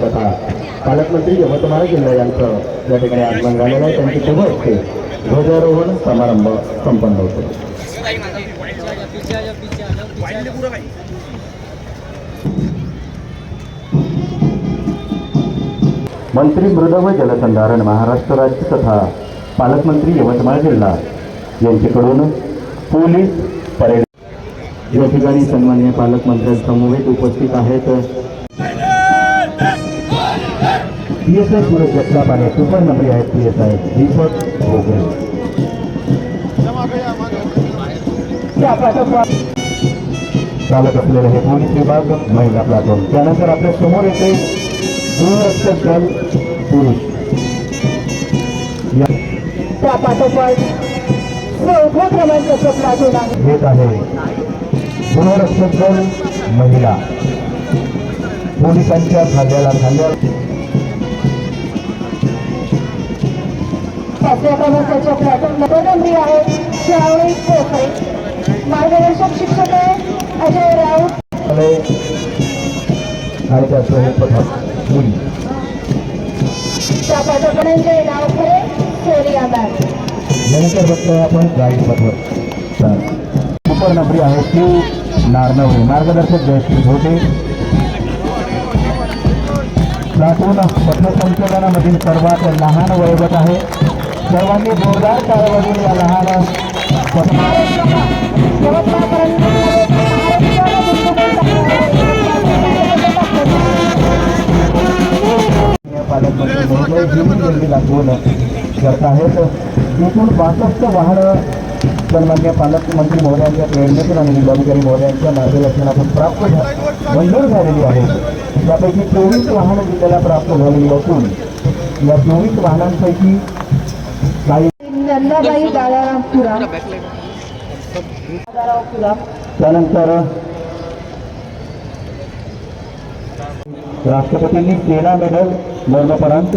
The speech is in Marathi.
तथा पालकमंत्री यवतमाळ जिल्हा यांचं या ठिकाणी आगमन झालेलं आहे। त्यांची शुभ हस्ते ध्वजारोहण समारंभ संपन्न होतो। मंत्री मृद व जलसंधारण महाराष्ट्र राज्य तथा पालकमंत्री यवतमाळ जिल्हा यांच्याकडून पोलीस परेड या ठिकाणी सन्माननीय पालकमंत्र्यांसमवेत उपस्थित आहेत। PSI सूरज जगताप आणि सुपर नंबरी आहेत PSI दीपक भोगले। चालत असलेले हे पोलीस विभाग महिला प्लाटून। त्यानंतर आपल्या समोर येते गृहरक्षक दल पुरुष। त्या पाठोपाठ चौथ्या क्रमांकाचं प्लाटून आहे येत आहे गृहरक्षक दल महिला। पोलिसांच्या खांद्याला खांद्या पाचव्या क्रमांकाच्या प्लाटून नंबरी आहेत श्रावणी कोफरे। मार्गदर्शक शिक्षक आहे अजय राऊत। त्या पाठोपाठांचे नाव खरे सोनिया मॅम। यानंतर बघतोय आपण गाईड पथक। सुपर नंबरी आहे शिव नारनवरे। मार्गदर्शक जयश्री घोटे। प्लाटून पथसंचलनामधील सर्वात लहान वयोगट आहे। सर्वांनी जोरदार टाळ्या या लहान पालकमंत्री महोदय जी लागवून करत आहेत। एकूण 62 वाहनं सन्माननीय पालकमंत्री महोदयांच्या प्रेरणेतून आणि जिल्हाधिकारी महोदयांच्या मार्गदर्शनातून मंजूर झालेली आहेत। त्यापैकी 24 वाहनं जिल्ह्याला प्राप्त झालेली असून या 24 वाहनांपैकी काही नंदाबाई दादाराम पुरा। त्यानंतर राष्ट्रपतींनी सेना मेडल मरणोपरांत